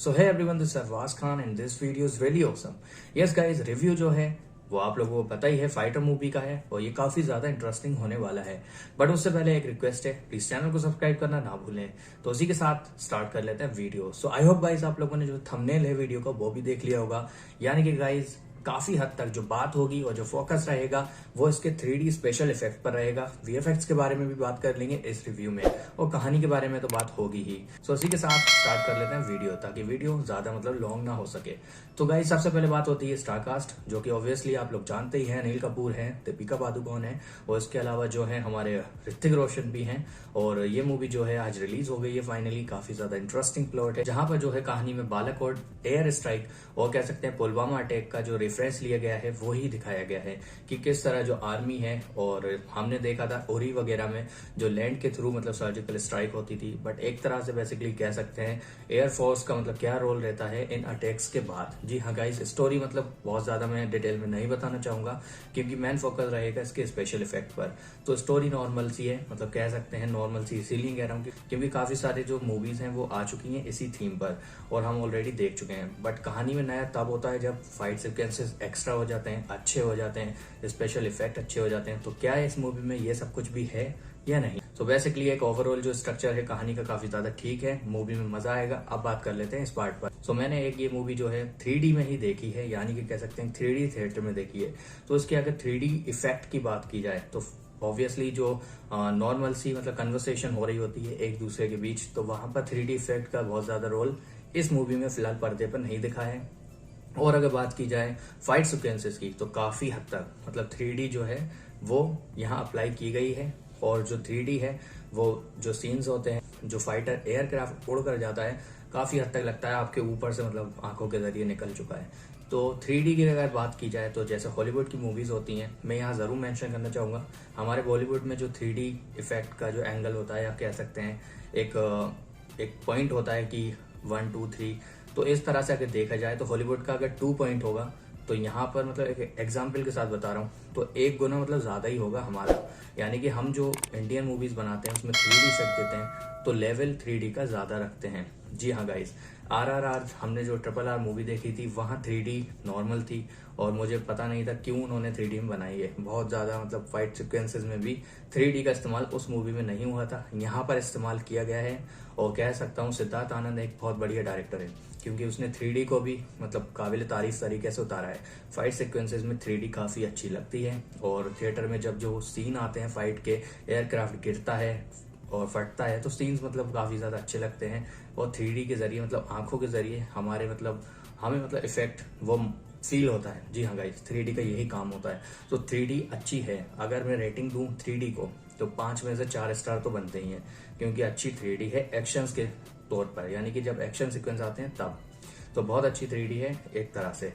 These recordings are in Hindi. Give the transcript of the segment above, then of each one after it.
So hey everyone, this is Arvaz Khan and this video is really awesome. Yes guys, review जो है वो आप लोगों को पता ही है, फाइटर मूवी का है और ये काफी ज्यादा इंटरेस्टिंग होने वाला है। बट उससे पहले एक रिक्वेस्ट है, प्लीज चैनल को सब्सक्राइब करना ना भूलें। तो उसी के साथ स्टार्ट कर लेते हैं video. So I hope guys आप लोगों ने जो थंबनेल है वीडियो का वो भी देख लिया होगा। यानी कि गाइज काफी हद तक जो बात होगी और जो फोकस रहेगा वो इसके 3D स्पेशल इफेक्ट पर रहेगा। वीएफएक्स के बारे में भी बात कर लेंगे इस रिव्यू में और कहानी के बारे में तो बात होगी ही। सो इसी के साथ स्टार्ट कर लेते हैं वीडियो, ताकि वीडियो ज्यादा लॉन्ग ना हो सके। तो गाइस सबसे पहले बात होती है स्टारकास्ट, जो कि ऑब्वियसली आप लोग जानते ही हैं। अनिल कपूर हैं, दीपिका पादुकोण है और इसके अलावा जो है हमारे ऋतिक रोशन भी हैं। और ये मूवी जो है आज रिलीज हो गई है फाइनली। काफी ज्यादा इंटरेस्टिंग प्लॉट है, जहां पर जो है कहानी में बालाकोट एयर स्ट्राइक और कह सकते हैं पुलवामा अटैक का जो रेफरेंस लिया गया है वो ही दिखाया गया है कि किस तरह जो आर्मी है, और हमने देखा था उरी वगैरह में जो लैंड के थ्रू सर्जिकल स्ट्राइक होती थी। बट एक तरह से बेसिकली कह सकते हैं एयरफोर्स का क्या रोल रहता है इन अटैक्स के बाद। जी हाँ गाइस, स्टोरी बहुत ज्यादा मैं डिटेल में नहीं बताना चाहूंगा क्योंकि मेन फोकस रहेगा इसके स्पेशल इफेक्ट पर। तो स्टोरी नॉर्मल सी है, कह सकते हैं नॉर्मल सी, इसीलिए कह रहा हूँ क्योंकि काफी सारे जो मूवीज हैं वो आ चुकी हैं इसी थीम पर और हम ऑलरेडी देख चुके हैं। बट कहानी में नया तब होता है जब फाइट सिक्वेंसेस एक्स्ट्रा हो जाते हैं, अच्छे हो जाते हैं, स्पेशल इफेक्ट अच्छे हो जाते हैं। तो क्या इस मूवी में ये सब कुछ भी है या नहीं? तो बेसिकली एक ओवरऑल जो स्ट्रक्चर है कहानी का काफी ज्यादा ठीक है, मूवी में मजा आएगा। अब बात कर लेते हैं इस पार्ट पर। सो मैंने ये मूवी जो है 3D में ही देखी है, यानी कि कह सकते हैं 3D थिएटर में देखी है। तो इसके अगर 3D इफेक्ट की बात की जाए तो ऑब्वियसली जो नॉर्मल सी कन्वर्सेशन हो रही होती है एक दूसरे के बीच, तो वहां पर 3D इफेक्ट का बहुत ज्यादा रोल इस मूवी में फिलहाल पर्दे पर नहीं दिखा है। और अगर बात की जाए फाइट सिक्वेंसेस की तो काफी हद तक 3D जो है वो यहाँ अप्लाई की गई है। और जो 3D है वो जो सीन्स होते हैं, जो फाइटर एयरक्राफ्ट उड़ कर जाता है, काफी हद तक लगता है आपके ऊपर से आंखों के जरिए निकल चुका है। तो 3D की अगर बात की जाए तो जैसे हॉलीवुड की मूवीज होती हैं, मैं यहाँ जरूर मेंशन करना चाहूंगा हमारे बॉलीवुड में जो 3D इफेक्ट का जो एंगल होता है, या कह सकते हैं एक पॉइंट होता है कि 1 2 3। तो इस तरह से अगर देखा जाए तो हॉलीवुड का अगर 2 पॉइंट होगा तो यहाँ पर एक एग्जाम्पल के साथ बता रहा हूँ तो 1 गुना ज्यादा ही होगा हमारा। यानी कि हम जो इंडियन मूवीज बनाते हैं उसमें 3D इफेक्ट देते हैं तो लेवल 3D का ज्यादा रखते हैं। जी हाँ गाइस, RRR हमने जो RRR मूवी देखी थी वहां 3D नॉर्मल थी और मुझे पता नहीं था क्यों उन्होंने 3D में बनाई है। बहुत ज्यादा फाइट सिक्वेंसेस में भी 3D का इस्तेमाल उस मूवी में नहीं हुआ था, यहाँ पर इस्तेमाल किया गया है। और कह सकता हूँ सिद्धार्थ आनंद एक बहुत बढ़िया डायरेक्टर है क्योंकि उसने 3D को भी काबिल तारीफ तरीके से उतारा है। फाइट सिक्वेंसेस में 3D काफी अच्छी लगती है और थिएटर में जब जो सीन आते हैं फाइट के, एयरक्राफ्ट गिरता है और फटता है, तो सीन्स काफी ज्यादा अच्छे लगते हैं। और 3D के जरिए आंखों के जरिए हमारे हमें इफेक्ट वो फील होता है। जी हाँ गाइस, 3D का यही काम होता है। तो 3D अच्छी है। अगर मैं रेटिंग दूं 3D को तो 5 में से 4 स्टार तो बनते ही हैं क्योंकि अच्छी 3D है एक्शंस के तौर पर, यानी कि जब एक्शन सीक्वेंस आते हैं तब तो बहुत अच्छी 3D है एक तरह से।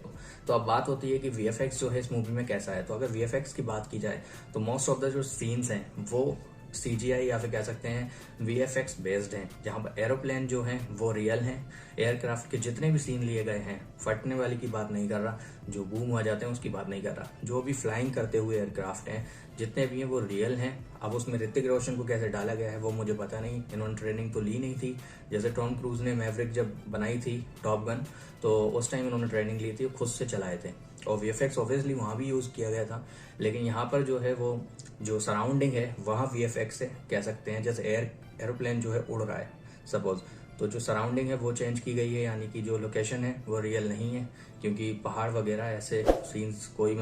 तो अब बात होती है कि VFX जो है इस मूवी में कैसा है। तो अगर VFX की बात की जाए तो मोस्ट ऑफ द जो सीन्स हैं वो CGI या फिर कह सकते हैं VFX बेस्ड हैं, जहां पर एरोप्लेन जो हैं वो रियल हैं। एयरक्राफ्ट के जितने भी सीन लिए गए हैं, फटने वाली की बात नहीं कर रहा, जो बूम हो जाते हैं उसकी बात नहीं कर रहा, जो भी फ्लाइंग करते हुए एयरक्राफ्ट हैं जितने भी हैं वो रियल हैं। अब उसमें ऋतिक रोशन को कैसे डाला गया है वो मुझे पता नहीं, इन्होंने ट्रेनिंग तो ली नहीं थी। जैसे टॉम क्रूज ने मैवरिक जब बनाई थी टॉप गन, तो उस टाइम उन्होंने ट्रेनिंग ली थी, खुद से चलाए थे और VFX ऑब्वियसली वहां भी यूज किया गया था। लेकिन यहाँ पर जो है वो जो सराउंडिंग है वहां VFX है, कह सकते हैं जैसे एरोप्लेन जो है उड़ रहा है सपोज, तो जो सराउंडिंग है वो चेंज की गई है, यानी कि जो लोकेशन है वो रियल नहीं है क्योंकि पहाड़ वगैरह ऐसे सीन्स कोई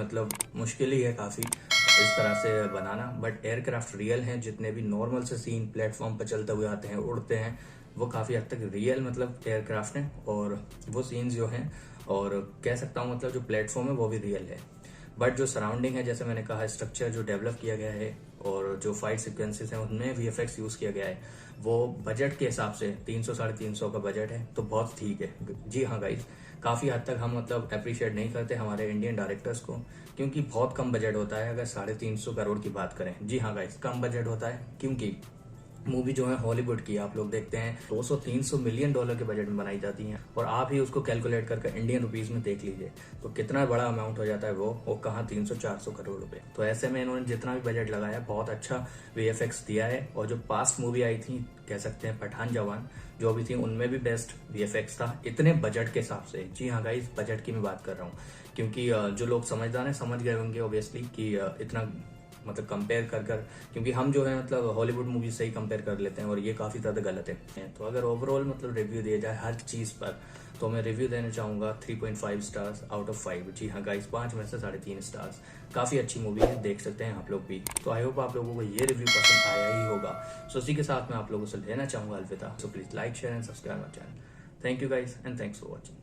मुश्किल ही है काफी इस तरह से बनाना। बट एयरक्राफ्ट रियल हैं, जितने भी नॉर्मल से सीन प्लेटफॉर्म पर चलते हुए आते हैं, उड़ते हैं, वो काफी हद तक रियल एयरक्राफ्ट हैं और वो सीन्स जो हैं, और कह सकता हूँ जो प्लेटफॉर्म है वो भी रियल है। बट जो सराउंडिंग है, जैसे मैंने कहा, स्ट्रक्चर जो डेवलप किया गया है और जो फाइट सिक्वेंसेस हैं उनमें VFX यूज किया गया है, वो बजट के हिसाब से 300 350 का बजट है तो बहुत ठीक है। जी हाँ गाइस, काफी हद तक हम अप्रिशिएट नहीं करते हमारे इंडियन डायरेक्टर्स को क्योंकि बहुत कम बजट होता है अगर 350 करोड़ की बात करें। जी हाँ गाइस, कम बजट होता है क्योंकि मूवी जो है हॉलीवुड की, आप लोग देखते हैं 200-300 मिलियन डॉलर के बजट में बनाई जाती हैं, और आप ही उसको कैलकुलेट करके इंडियन रुपीस में देख लीजिए तो कितना बड़ा अमाउंट हो जाता है वो कहाँ 300-400 करोड़ रुपए। तो ऐसे में इन्होंने जितना भी बजट लगाया बहुत अच्छा वीएफएक्स दिया है। और जो पास्ट मूवी आई थी, कह सकते हैं पठान जवान जो भी थी, उनमें भी बेस्ट वीएफएक्स था इतने बजट के हिसाब से। जी हाँ गाइस, बजट की मैं बात कर रहा हूँ, क्योंकि जो लोग समझदार हैं समझ गए होंगे ऑब्वियसली कि इतना मतलब कंपेयर कर कर, क्योंकि हम जो है मतलब हॉलीवुड मूवी से ही कंपेयर कर लेते हैं और ये काफी ज्यादा गलत है। तो अगर ओवरऑल मतलब रिव्यू दिया जाए हर चीज पर, तो मैं रिव्यू देना चाहूंगा 3.5 स्टार्स आउट ऑफ 5। जी हाँ गाइस, 5 में से 3.5 स्टार्स। काफी अच्छी मूवी है, देख सकते हैं आप लोग भी। तो आई होप आप लोगों को ये रिव्यू पसंद आया ही होगा। सो इसी के साथ मैं आप लोगों से लेना चाहूंगा अलविदा। So please like share and subscribe my channel. Thank you guys and thanks for watching.